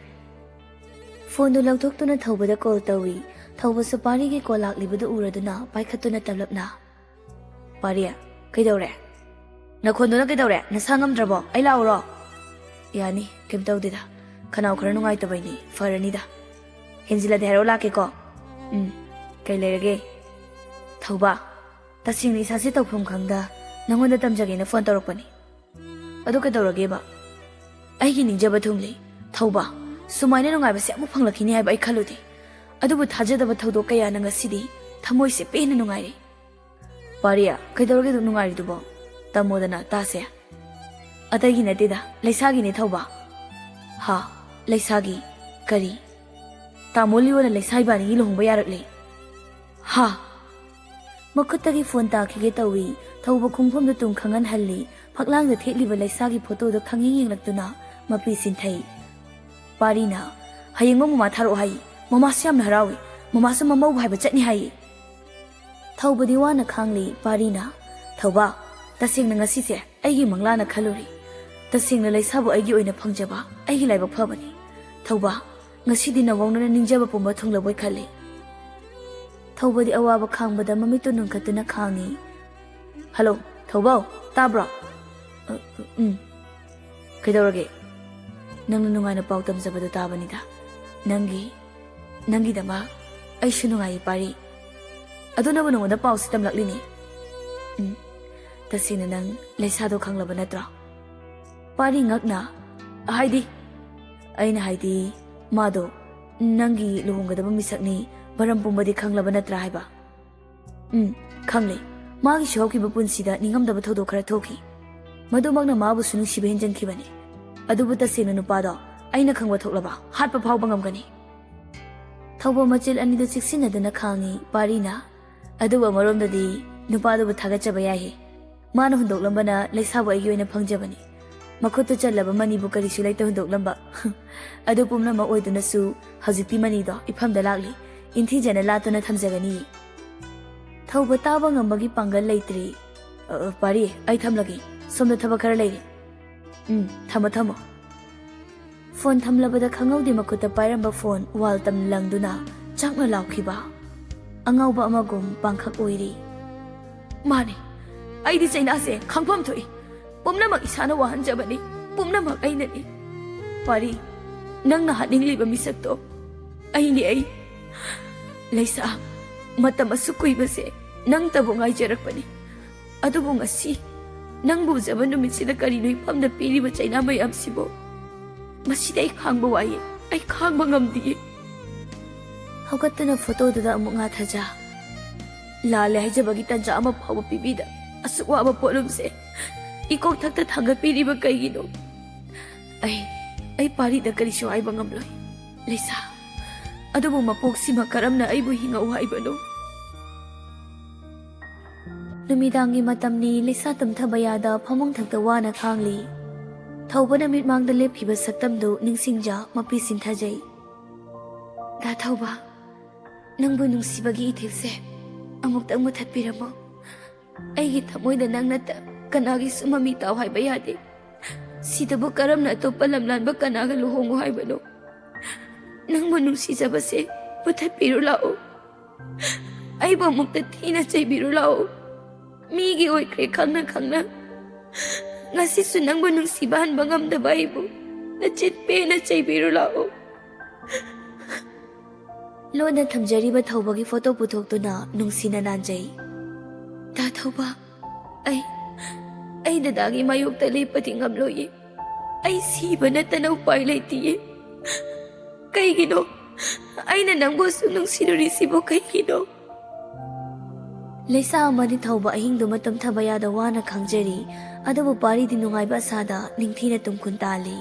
ꯐꯣꯟꯗꯨ ꯂꯧꯊꯣꯛꯇꯨꯅ ꯊꯧꯕꯗ ꯀꯣꯜ ꯇꯧꯏ꯫ ꯊꯧꯕꯁꯨ ꯄꯥꯔꯤꯒꯤ ꯀꯣꯜ ꯂꯥꯛꯂꯤꯕꯗꯨ ꯎꯔꯗꯨꯅ ꯄꯥꯏꯈꯠꯇꯨꯅ ꯇꯞꯂꯞꯅ ꯄꯥꯔꯤ, ꯀꯩꯗꯧꯔꯦ? ꯅꯈꯣꯟꯗꯨꯅ ꯀꯩꯗꯧꯔꯦ? ꯅꯁꯥ ꯉꯝꯗ꯭ꯔꯕꯣ? ꯑꯩ ꯂꯥꯛꯎꯔꯣ? ꯌꯥꯅꯤ, ꯀꯩꯝ ꯇꯧꯗꯦꯗ꯫ ꯈꯅꯥꯎ ꯈꯔ ꯅꯨꯡꯉꯥꯏꯇꯕꯩꯅꯤ, ꯐꯔꯅꯤꯗ꯫ ꯍꯦꯟꯖꯤꯜꯂꯗꯤ ꯍꯥꯏꯔꯣ ꯂꯥꯛꯀꯦꯀꯣ꯫ ꯀꯩ ꯂꯩꯔꯒꯦ? ꯊꯧꯕ, ꯇꯁꯦꯡꯅ ꯏꯁꯥꯁꯦ ꯇꯧꯐꯝ ꯈꯪꯗ ꯅꯪꯉꯣꯟꯗ ꯇꯝꯖꯒꯦꯅ ꯐꯣꯟ ꯇꯧꯔꯛꯄꯅꯤ꯫ ꯑꯗꯨ ꯀꯩꯗꯧꯔꯒꯦꯕ? ꯑꯩꯒꯤ ꯅꯤꯡꯖꯕ ꯊꯨꯡꯂꯤ ꯊꯧꯕ ꯁꯨꯃꯥꯏꯅ ꯅꯨꯡꯉꯥꯏꯕꯁꯦ ꯑꯃꯨꯛ ꯐꯪꯂꯛꯈꯤꯅꯤ ꯍꯥꯏꯕ ꯑꯩ ꯈꯜꯂꯨꯗꯦ ꯑꯗꯨꯕꯨ ꯊꯥꯖꯗꯕ ꯊꯧꯗꯣꯛ ꯀꯌꯥꯅ ꯉꯁꯤꯗꯤ ꯊꯃꯣꯏꯁꯦ ꯄꯦꯟꯅ ꯅꯨꯡꯉꯥꯏꯔꯦ ꯄꯥꯔꯤꯌꯥ ꯀꯩꯗꯧꯔꯒꯦ ꯑꯗꯨꯝ ꯅꯨꯡꯉꯥꯏꯔꯤꯗꯨꯕꯣ ꯇꯝꯃꯣꯗꯅ ꯇꯥꯁꯦ ꯑꯇꯩꯒꯤ ꯅꯠꯇꯦꯗ ꯂꯩꯁꯥꯒꯤꯅꯦ ꯊꯧꯕ ꯍꯥ ꯂꯩꯁꯥꯒꯤ ꯀꯔꯤ ꯇꯥꯃꯣ ꯂꯤꯌꯣꯅ ꯂꯩꯁꯥ ꯏꯕꯥꯅꯤꯒꯤ ꯂꯨꯍꯣꯡꯕ ꯌꯥꯔꯛꯂꯦ ꯍꯥ ꯃꯈꯨꯠꯇꯒꯤ ꯐꯣꯟ ꯇꯥꯈꯤꯒꯦ ꯇꯧꯏ ꯊꯧꯕ ꯈꯣꯡꯐꯝꯗ ꯇꯨꯝ ꯈꯪꯍꯟꯍꯜꯂꯤ ꯐꯛꯂꯥꯡꯗ ꯊꯦꯠꯂꯤꯕ ꯂꯩꯁꯥꯒꯤ ꯐꯣꯇꯣꯗ ꯈꯪꯌꯦꯡ ꯌꯦꯡꯂꯛꯇꯨꯅ ꯃꯄꯤ ꯁꯤꯟꯊꯩ ꯄꯥꯔꯤꯅ ꯍꯌꯦꯡꯃꯛ ꯃꯃꯥ ꯊꯥꯔꯛꯑꯣ ꯍꯥꯏꯌꯦ ꯃꯃꯥꯁꯨ ꯌꯥꯝꯅ ꯍꯔꯥꯎꯏ ꯃꯃꯥꯁꯨ ꯃꯃꯧ ꯍꯥꯏꯕ ꯆꯠꯅꯤ ꯍꯥꯏꯌꯦ ꯊꯧꯕꯗꯤ ꯋꯥꯅ ꯈꯥꯡꯂꯤ ꯄꯥꯔꯤꯅ ꯊꯧꯕ ꯇꯁꯦꯡꯅ ꯉꯁꯤꯁꯦ ꯑꯩꯒꯤ ꯃꯪꯂꯥꯅ ꯈꯜꯂꯨꯔꯤ ꯇꯁꯦꯡꯅ ꯂꯩꯁꯥꯕꯨ ꯑꯩꯒꯤ ꯑꯣꯏꯅ ꯐꯪꯖꯕ ꯑꯩꯒꯤ ꯂꯥꯏꯕꯛ ꯐꯕꯅꯤ ꯊꯧꯕ ꯉꯁꯤꯗꯤ ꯅꯋꯧꯅꯅ ꯅꯤꯡꯖꯕ ꯄꯨꯝꯕ ꯊꯨꯡꯂꯕꯣꯏ ꯈꯜꯂꯤ ꯊꯧꯕꯗꯤ ꯑꯋꯥꯕ ꯈꯥꯡꯕꯗ ꯃꯃꯤꯠꯇꯨ ꯅꯨꯡꯈꯠꯇꯨꯅ ꯈꯥꯡꯉꯤ ꯍꯜꯂꯣ ꯊꯧꯕ ꯇꯥꯕ꯭ꯔꯣ ꯀꯩꯗꯧꯔꯒꯦ ꯅꯪꯅ ꯅꯨꯡꯉꯥꯏꯅ ꯄꯥꯎ ꯇꯝꯖꯕꯗꯣ ꯇꯥꯕꯅꯤꯗ ꯅꯪꯒꯤꯗꯃꯛ ꯑꯩꯁꯨ ꯅꯨꯡꯉꯥꯏꯌꯦ ꯄꯥꯔꯤ ꯑꯗꯨꯅꯕꯨ ꯅꯉꯣꯟꯗ ꯄꯥꯎꯁꯤ ꯇꯝꯂꯛꯂꯤꯅꯤ ꯇꯁꯦꯡꯅ ꯅꯪ ꯂꯩꯁꯥꯗꯣ ꯈꯪꯂꯕ ꯅꯠꯇ꯭ꯔꯣ ꯄꯥꯔꯤ ꯉꯛꯅ ꯍꯥꯏꯗꯤ ꯑꯩꯅ ꯍꯥꯏꯗꯤ ꯃꯥꯗꯣ ꯅꯪꯒꯤ ꯂꯨꯍꯣꯡꯒꯗꯕ ꯃꯤꯁꯛꯅꯤ ꯃꯔꯝ ꯄꯨꯝꯕꯗꯤ ꯈꯪꯂꯕ ꯅꯠꯇ꯭ꯔꯥ ꯍꯥꯏꯕ ꯈꯪꯂꯦ ꯃꯥꯒꯤꯁꯨ ꯍꯧꯈꯤꯕ ꯄꯨꯟꯁꯤꯗ ꯅꯤꯡꯉꯝꯗꯕ ꯊꯧꯗꯣꯛ ꯈꯔ ꯊꯣꯛꯈꯤ ꯃꯗꯨꯃꯛꯅ ꯃꯥꯕꯨꯁꯨ ꯅꯨꯡꯁꯤꯕ ꯍꯦꯟꯖꯟꯈꯤꯕꯅꯤ ꯑꯗꯨꯕꯨ ꯇꯁꯦꯡꯅ ꯅꯨꯄꯥꯗꯣ ꯑꯩꯅ ꯈꯪꯕ ꯊꯣꯛꯂꯕ ꯍꯥꯠꯄ ꯐꯥꯎꯕ ꯉꯝꯒꯅꯤ ꯊꯧꯕ ꯃꯆꯤꯜ ꯑꯅꯤꯗꯨ ꯆꯦꯛꯁꯤꯟꯅꯗꯨꯅ ꯈꯥꯡꯉꯤ ꯄꯥꯔꯤꯅ ꯑꯗꯨꯕꯨ ꯑꯃꯔꯣꯝꯗꯗꯤ ꯅꯨꯄꯥꯗꯨꯕꯨ ꯊꯥꯒꯠꯆꯕ ꯌꯥꯏꯍꯦ ꯃꯥꯅ ꯍꯨꯟꯗꯣꯛꯂꯝꯕꯅ ꯂꯩꯁꯥꯕꯨ ꯑꯩꯒꯤ ꯑꯣꯏꯅ ꯐꯪꯖꯕꯅꯤ ꯃꯈꯨꯠꯇ ꯆꯜꯂꯕ ꯃꯅꯤꯕꯨ ꯀꯔꯤꯁꯨ ꯂꯩꯇ ꯍꯨꯟꯗꯣꯛꯂꯝꯕ ꯑꯗꯨ ꯄꯨꯝꯅꯃꯛ ꯑꯣꯏꯗꯨꯅꯁꯨ ꯍꯧꯖꯤꯛꯇꯤ ꯃꯅꯤꯗꯣ ꯏꯐꯝꯗ ꯂꯥꯛꯂꯤ ꯏꯟꯊꯤꯖꯅ ꯂꯥꯠꯇꯨꯅ ꯊꯝꯖꯒꯅꯤ ꯊꯧꯕ ꯇꯥꯕ ꯉꯝꯕꯒꯤ ꯄꯥꯡꯒꯜ ꯂꯩꯇ꯭ꯔꯤ ꯄꯥꯔꯤ ꯑꯩ ꯊꯝꯂꯒꯦ ꯁꯣꯝꯗ ꯊꯕꯛ ꯈꯔ ꯂꯩꯔꯦ ꯊꯝꯃꯣ ꯐꯣꯟ ꯊꯝꯂꯕꯗ ꯈꯪꯍꯧꯗꯦ ꯃꯈꯨꯠꯇ ꯄꯥꯏꯔꯝꯕ ꯐꯣꯟ ꯋꯥꯜ ꯇꯝ ꯂꯪꯗꯨꯅ ꯆꯥꯛꯅ ꯂꯥꯎꯈꯤꯕ ꯑꯉꯥꯎꯕ ꯑꯃꯒꯨꯝ ꯄꯥꯡꯈꯛ ꯑꯣꯏꯔꯤ ꯃꯥꯅꯤ ꯑꯩꯗꯤ ꯆꯩꯅꯥꯁꯦ ꯈꯪꯐꯝ ꯊꯣꯛꯏ ꯄꯨꯝꯅꯃꯛ ꯏꯁꯥꯅ ꯋꯥꯍꯟꯖꯕꯅꯤ ꯄꯨꯝꯅꯃꯛ ꯑꯩꯅꯅꯤ ꯄꯥꯔꯤ ꯅꯪꯅ ꯍꯥꯠꯅꯤꯡꯂꯤꯕ ꯃꯤꯁꯛꯇꯣ ꯑꯩ ꯂꯩꯁꯥ ꯃꯇꯝ ꯑꯁꯨꯛ ꯀꯨꯏꯕꯁꯦ ꯅꯪꯇꯕꯨ ꯉꯥꯏꯖꯔꯛꯄꯅꯤ ꯑꯗꯨꯕꯨ ꯉꯁꯤ ꯅꯪꯕꯨ ꯎꯖꯕ ꯅꯨꯃꯤꯠꯁꯤꯗ ꯀꯔꯤꯅꯣ ꯏꯐꯝꯗ ꯄꯤꯔꯤꯕ ꯆꯩꯅꯥ ꯃꯌꯥꯝꯁꯤꯕꯨ ꯃꯁꯤꯗꯤ ꯑꯩ ꯈꯥꯡꯕ ꯋꯥꯏꯌꯦ ꯑꯩ ꯈꯥꯡꯕ ꯉꯝꯗꯤꯌꯦ ꯍꯧꯒꯠꯇꯨꯅ ꯐꯣꯇꯣꯗꯨꯗ ꯑꯃꯨꯛ ꯉꯥꯊꯖ ꯂꯥꯜꯂꯦ ꯍꯥꯏꯖꯕꯒꯤ ꯇꯟꯖꯥ ꯑꯃ ꯐꯥꯎꯕ ꯄꯤꯕꯤꯗ ꯑꯁꯨꯛ ꯋꯥꯕ ꯄꯣꯠꯂꯨꯝꯁꯦ ꯏꯀꯣꯛ ꯊꯛꯇ ꯊꯥꯡꯒꯠꯄꯤꯔꯤꯕ ꯀꯩꯒꯤꯅꯣ ꯑꯩ ꯄꯥꯔꯤꯗ ꯀꯔꯤꯁꯨ ꯍꯥꯏꯕ ꯉꯝꯂꯣꯏ ꯂꯩꯁꯥ ꯑꯗꯨꯕꯨ ꯃꯄꯣꯛꯁꯤꯃ ꯀꯔꯝꯅ ꯑꯩꯕꯨ ꯍꯤꯡꯉꯧ ꯍꯥꯏꯕꯅꯣ ꯅꯨꯃꯤꯗꯥꯡꯒꯤ ꯃꯇꯝꯅꯤ ꯂꯩꯁꯥ ꯇꯨꯝꯊꯕ ꯌꯥꯗ ꯐꯃꯨꯡꯊꯛꯇ ꯋꯥꯅ ꯈꯥꯡꯂꯤ ꯊꯧꯕꯅ ꯃꯤꯠꯃꯥꯡꯗ ꯂꯦꯞꯈꯤꯕ ꯁꯛꯇꯝꯗꯨ ꯅꯤꯡꯁꯤꯡꯖ ꯃꯄꯤ ꯁꯤꯟꯊꯖꯩ ꯗꯥ ꯊꯧꯕ ꯅꯪꯕꯨ ꯅꯨꯡꯁꯤꯕꯒꯤ ꯏꯊꯤꯜꯁꯦ ꯑꯃꯨꯛꯇꯪ ꯃꯨꯊꯠꯄꯤꯔꯝꯃꯣ ꯑꯩꯒꯤ ꯊꯃꯣꯏꯗ ꯅꯪ ꯅꯠꯇ ꯀꯅꯥꯒꯤꯁꯨ ꯃꯃꯤ ꯇꯥꯎ ꯍꯥꯏꯕ ꯌꯥꯗꯦ ꯁꯤꯗꯕꯨ ꯀꯔꯝꯅ ꯑꯇꯣꯞꯄ ꯂꯝꯂꯥꯟꯕ ꯀꯅꯥꯒ ꯂꯨꯍꯣꯡꯉꯨ ꯍꯥꯏꯕꯅꯣ ꯅꯪꯕꯨ ꯅꯨꯡꯁꯤꯖꯕꯁꯦ ꯃꯨꯊꯠꯄꯤꯔꯨ ꯂꯥꯛꯑꯣ ꯑꯩꯕꯨ ꯑꯃꯨꯛꯇ ꯊꯤꯅ ꯆꯩꯕꯤꯔꯨ ꯂꯥꯛꯑꯣ ꯃꯤꯒꯤ ꯑꯣꯏꯈ꯭ꯔꯦ ꯈꯪꯅ ꯉꯁꯤꯁꯨ ꯅꯪꯕꯨ ꯅꯨꯡꯁꯤꯕ ꯍꯟꯕ ꯉꯝꯗꯕ ꯑꯩꯕꯨ ꯅꯆꯤꯟ ꯄꯦꯟꯅ ꯆꯩꯕꯤꯔꯨ ꯂꯥꯛꯑꯣ ꯂꯣꯟꯅ ꯊꯝꯖꯔꯤꯕ ꯊꯧꯕꯒꯤ ꯐꯣꯇೋ ꯄꯨꯊꯣꯛꯇꯨꯅ ꯅꯨꯡꯁꯤꯅ ꯅꯥꯟꯖꯩ ꯗꯥ ꯊꯧꯕ ꯑꯩ ꯗꯗꯥꯒꯤ ꯃꯥꯌꯣꯛꯇ ꯂꯦꯞꯄꯗꯤ ꯉꯝꯂꯣꯏꯌꯦ ꯑꯩ ꯁꯤꯕ ꯅꯠꯇꯅ ꯎꯄꯥꯏ ꯂꯩꯇꯤꯌꯦ ꯀꯩꯒꯤꯅꯣ ꯑꯩꯅ ꯅꯪꯕꯨ ꯑꯁꯨꯛ ꯅꯨꯡꯁꯤꯔꯨꯔꯤꯁꯤꯕꯨ ꯀꯩꯒꯤꯅꯣ ꯂꯩꯁꯥ ꯑꯃꯗꯤ ꯊꯧꯕ ꯑꯍꯤꯡꯗꯨꯃ ꯇꯨꯝꯊꯕ ꯌꯥꯗ ꯋꯥꯅ ꯈꯥꯡꯖꯔꯤ ꯑꯗꯨꯕꯨ ꯄꯥꯔꯤꯗꯤ ꯅꯨꯡꯉꯥꯏꯕ ꯑꯁꯥꯗ ꯅꯤꯡꯊꯤꯅ ꯇꯨꯝꯈꯨꯟ ꯇꯥꯜꯂꯤ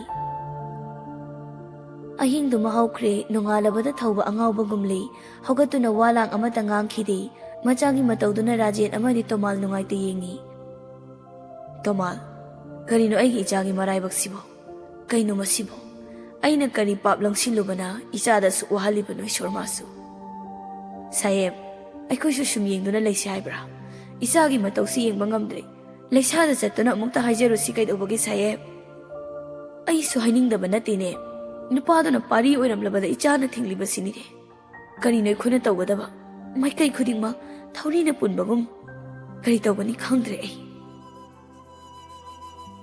ꯑꯍꯤꯡꯗꯨꯃ ꯍꯧꯈ꯭ꯔꯦ ꯅꯣꯡꯉꯥꯜꯂꯕꯗ ꯊꯧꯕ ꯑꯉꯥꯎꯕꯒꯨꯝꯂꯤ ꯍꯧꯒꯠꯇꯨꯅ ꯋꯥ ꯂꯥꯡ ꯑꯃꯇ ꯉꯥꯡꯈꯤꯗꯦ ꯃꯆꯥꯒꯤ ꯃꯇꯧꯗꯨꯅ ꯔꯥꯖꯦꯟ ꯑꯃꯗꯤ ꯇꯣꯃꯥꯜ ꯅꯨꯡꯉꯥꯏꯇ ꯌꯦꯡꯉꯤ ꯇꯣꯃꯥꯜ ꯀꯔꯤꯅꯣ ꯑꯩꯒꯤ ꯏꯆꯥꯒꯤ ꯃꯔꯥꯏꯕꯛꯁꯤꯕꯣ ꯀꯩꯅꯣ ꯃꯁꯤꯕꯣ ꯑꯩꯅ ꯀꯔꯤ ꯄꯥꯞ ꯂꯪꯁꯤꯜꯂꯨꯕꯅ ꯏꯆꯥꯗ ꯑꯁꯨꯛ ꯋꯥꯍꯜꯂꯤꯕꯅꯣ ꯏꯁꯣꯔ ꯃꯥꯁꯨ ꯁꯥꯍꯦꯕ ꯑꯩꯈꯣꯏꯁꯨ ꯁꯨꯝ ꯌꯦꯡꯗꯨꯅ ꯂꯩꯁꯤ ꯍꯥꯏꯕ꯭ꯔꯥ ꯏꯆꯥꯒꯤ ꯃꯇꯧꯁꯤ ꯌꯦꯡꯕ ꯉꯝꯗ꯭ꯔꯦ ꯂꯩꯁꯥꯗ ꯆꯠꯇꯨꯅ ꯑꯃꯨꯛꯇ ꯍꯥꯏꯖꯔꯨꯁꯤ ꯀꯩꯗꯧꯕꯒꯤ ꯁꯥꯍꯦꯕ ꯑꯩꯁꯨ ꯍꯥꯏꯅꯤꯡꯗꯕ ꯅꯠꯇꯦꯅꯦ ꯅꯨꯄꯥꯗꯨꯅ ꯄꯥꯔꯤ ꯑꯣꯏꯔꯝꯂꯕꯗ ꯏꯆꯥꯅ ꯊꯤꯡꯂꯤꯕꯁꯤꯅꯤꯅꯦ ꯀꯔꯤꯅꯣ ꯑꯩꯈꯣꯏꯅ ꯇꯧꯒꯗꯕ ꯃꯥꯏꯀꯩ ꯈꯨꯗꯤꯡꯃꯛ ꯊꯧꯔꯤꯅ ꯄꯨꯟꯕꯒꯨꯝ ꯀꯔꯤ ꯇꯧꯒꯅꯤ ꯈꯪꯗ꯭ꯔꯦ ꯑꯩ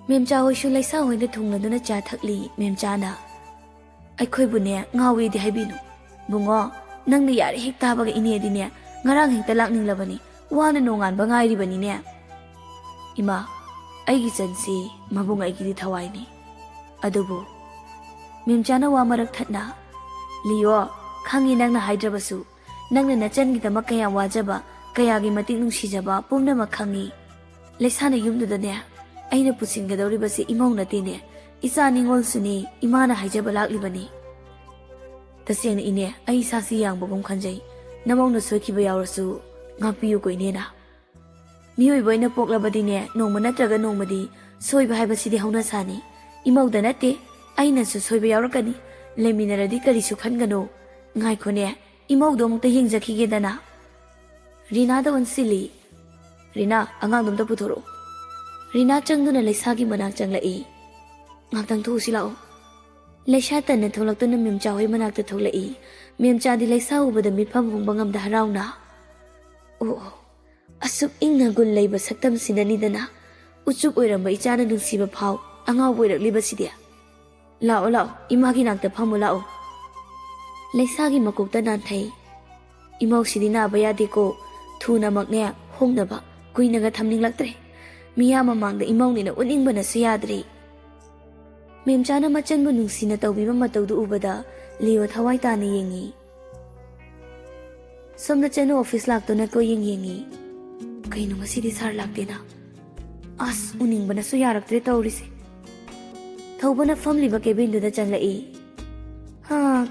ꯃꯦꯝꯆꯥ ꯍꯣꯏꯁꯨ ꯂꯩꯁꯥ ꯍꯣꯏꯗ ꯊꯨꯡꯂꯗꯨꯅ ꯆꯥ ꯊꯛꯂꯤ ꯃꯦꯝꯆꯥꯅ ꯑꯩꯈꯣꯏꯕꯨꯅꯦ ꯉꯥꯎꯋꯦꯗꯤ ꯍꯥꯏꯕꯤꯅꯨ ꯕꯨꯡꯉꯣ ꯅꯪꯅ ꯌꯥꯔꯦ ꯍꯦꯛ ꯇꯥꯕꯒ ꯏꯅꯦꯗꯤꯅꯦ ꯉꯔꯥꯡ ꯍꯦꯛꯇ ꯂꯥꯛꯅꯤꯡꯂꯕꯅꯤ ꯋꯥꯅ ꯅꯣꯡꯉꯥꯟꯕ ꯉꯥꯏꯔꯤꯕꯅꯤꯅꯦ ꯏꯃꯥ ꯑꯩꯒꯤ ꯆꯟꯁꯤ ꯃꯕꯨꯡ ꯑꯩꯒꯤꯗꯤ ꯊꯋꯥꯏꯅꯤ ꯑꯗꯨꯕꯨ ꯃꯦꯝꯆꯥꯅ ꯋꯥ ꯃꯔꯛ ꯊꯠꯅ, ꯂꯤꯌꯣ, ꯈꯪꯉꯤ ꯅꯪꯅ ꯍꯥꯏꯗ꯭ꯔꯕꯁꯨ ꯅꯪꯅ ꯅꯆꯟꯒꯤꯗꯃꯛ ꯀꯌꯥꯝ ꯋꯥꯖꯕ, ꯀꯌꯥꯒꯤ ꯃꯇꯤꯛ ꯅꯨꯡꯁꯤꯖꯕ ꯄꯨꯝꯅꯃꯛ ꯈꯪꯉꯤ. ꯂꯩꯁꯥꯅ ꯌꯨꯝꯗꯨꯗꯅꯦ ꯑꯩꯅ ꯄꯨꯁꯤꯟꯒꯗꯧꯔꯤꯕꯁꯤ ꯏꯃꯧ ꯅꯠꯇꯦꯅꯦ, ꯏꯆꯥ ꯅꯤꯡꯉꯣꯜꯁꯨꯅꯤ, ꯏꯃꯥꯅ ꯍꯥꯏꯖꯕ ꯂꯥꯛꯂꯤꯕꯅꯤ. ꯇꯁꯦꯡꯅ ꯏꯅꯦ, ꯑꯩ ꯏꯁꯥꯁꯤ ꯌꯥꯡꯕꯒꯨꯝ ꯈꯟꯖꯩ. ꯅꯃꯧꯅ ꯁꯣꯏꯈꯤꯕ ꯌꯥꯎꯔꯁꯨ ꯉꯥꯛꯄꯤꯌꯨꯀꯣ ꯏꯅꯦꯅ. ꯃꯤꯑꯣꯏꯕ ꯑꯣꯏꯅ ꯄꯣꯛꯂꯕꯗꯤꯅꯦ ꯅꯣꯡꯃ ꯅꯠꯇ꯭ꯔꯒ ꯅꯣꯡꯃꯗꯤ ꯁꯣꯏꯕ ꯍꯥꯏꯕꯁꯤꯗꯤ ꯍꯧꯅꯁꯥꯅꯤ. ꯏꯃꯧꯗ ꯅꯠꯇꯦ, ꯑꯩꯅꯁꯨ ꯁꯣꯏꯕ ꯌꯥꯎꯔꯛꯀꯅꯤ. ꯂꯩꯃꯤꯟꯅꯔꯗꯤ ꯀꯔꯤꯁꯨ ꯈꯟꯒꯅꯣ. ꯉꯥꯏꯈꯣꯅꯦ, ꯏꯃꯧꯗꯣ ꯑꯃꯨꯛꯇ ꯌꯦꯡꯖꯈꯤꯒꯦꯗꯅ. ꯔꯤꯅꯥꯗ ꯑꯣꯟꯁꯤꯜꯂꯤ. ꯔꯤꯅꯥ, ꯑꯉꯥꯡꯗꯣ ꯑꯝꯇ ꯄꯨꯊꯣꯔꯛꯎ. ꯔꯤꯅꯥ ꯆꯪꯗꯨꯅ ꯂꯩꯁꯥꯒꯤ ꯃꯅꯥꯛ ꯆꯪꯂꯛꯏ. ꯉꯥꯛꯇꯪ ꯊꯣꯛꯎꯁꯤ ꯂꯥꯛꯑꯣ. ꯂꯩꯁꯥ ꯇꯟꯅ ꯊꯣꯛꯂꯛꯇꯨꯅ ꯃꯦꯝꯆꯥ ꯍꯣꯏ ꯃꯅꯥꯛꯇ ꯊꯣꯛꯂꯛꯏ. ꯃꯦꯝꯆꯥꯗꯤ ꯂꯩꯁꯥ ꯎꯕꯗ ꯃꯤꯠꯐꯝ ꯍꯣꯡꯕ ꯉꯝꯗ ꯍꯔꯥꯎꯅ, ꯑꯣ, ꯑꯁꯨꯛ ꯏꯪꯅ ꯒꯨꯟ ꯂꯩꯕ ꯁꯛꯇꯝꯁꯤꯅꯅꯤꯗꯅ ꯎꯆꯨꯛ ꯑꯣꯏꯔꯝꯕ ꯏꯆꯥꯅ ꯅꯨꯡꯁꯤꯕ ꯐꯥꯎ ꯑꯉꯥꯎꯕ ꯑꯣꯏꯔꯛꯂꯤꯕꯁꯤꯗꯤ. ꯂꯥꯛꯑꯣ ꯂꯥꯛꯑꯣ, ꯏꯃꯥꯒꯤ ꯅꯥꯛꯇ ꯐꯝꯃꯨ ꯂꯥꯛꯑꯣ. ꯂꯩꯁꯥꯒꯤ ꯃꯀꯣꯛꯇ ꯅꯥꯟꯊꯩ. ꯏꯃꯧꯁꯤꯗꯤ ꯅꯥꯕ ꯌꯥꯗꯦꯀꯣ, ꯊꯨꯅꯃꯛꯅꯦ ꯍꯣꯡꯅꯕ ꯀꯨꯏꯅꯒ ꯊꯝꯅꯤꯡꯂꯛꯇ꯭ꯔꯦ. ꯃꯤꯌꯥꯝ ꯃꯃꯥꯡꯗ ꯏꯃꯧꯅꯤꯅ ꯎꯠꯅꯤꯡꯕꯅꯁꯨ ꯌꯥꯗ꯭ꯔꯦ. ꯃꯦꯝꯆꯥꯅ ꯃꯆꯟꯕꯨ ꯅꯨꯡꯁꯤꯅ ꯇꯧꯕꯤꯕ ꯃꯇꯧꯗꯨ ꯎꯕꯗ ꯂꯤꯌꯣ ꯊꯋꯥꯏ ꯇꯥꯅ ꯌꯦꯡꯉꯤ. ꯁꯣꯝꯗ ꯆꯅꯨ ꯑꯣꯐꯤꯁ ꯂꯥꯛꯇꯨꯅ ꯌꯦꯡꯉꯤ. ꯀꯩꯅꯣ ꯉꯁꯤꯗꯤ ꯁꯥꯔ ꯂꯥꯛꯇꯦꯅ? ꯑꯁ, ꯎꯅꯤꯡꯕꯅꯁꯨ ꯌꯥꯔꯛꯇ꯭ꯔꯦ ꯇꯧꯔꯤꯁꯦ. ꯊꯧꯕꯅ ꯐꯝꯂꯤꯕ ꯀꯦꯕꯤꯟꯗꯨꯗ ꯆꯪꯂꯛꯏ.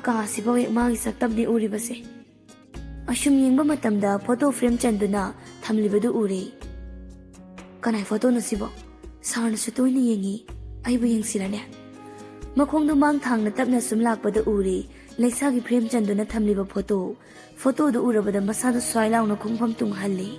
ꯀꯥꯁꯤꯐꯥꯎ ꯍꯦꯛ ꯃꯥꯒꯤ ꯁꯛꯇꯝꯅꯤ ꯎꯔꯤꯕꯁꯦ. ꯑꯁꯨꯝ ꯌꯦꯡꯕ ꯃꯇꯝꯗ ꯐꯣꯇꯣ ꯐ꯭ꯔꯦꯝ ꯆꯟꯗꯨꯅ ꯊꯝꯂꯤꯕꯗꯨ ꯎꯔꯦ. ꯀꯅꯥꯏ ꯐꯣꯇꯣꯅꯣ ꯁꯤꯕꯣ? ꯁꯥꯔꯅꯁꯨ ꯇꯣꯏꯅ ꯌꯦꯡꯉꯤ, ꯑꯩꯕꯨ ꯌꯦꯡꯁꯤꯔꯅꯦ? ꯃꯈꯣꯡꯗꯨ ꯃꯥꯡ ꯊꯥꯡꯅ ꯇꯞꯅ ꯁꯨꯝ ꯂꯥꯛꯄꯗ ꯎꯔꯦ ꯂꯩꯁꯥꯒꯤ ꯐ꯭ꯔꯦꯝ ꯆꯟꯗꯨꯅ ꯊꯝꯂꯤꯕ ꯐꯣꯇꯣꯗꯨ ꯎꯔꯕꯗ ꯃꯁꯥꯗꯨ ꯁ꯭ꯋꯥꯏ ꯂꯥꯎꯅ ꯈꯣꯡꯐꯝ ꯇꯨꯡꯍꯜꯂꯤ꯫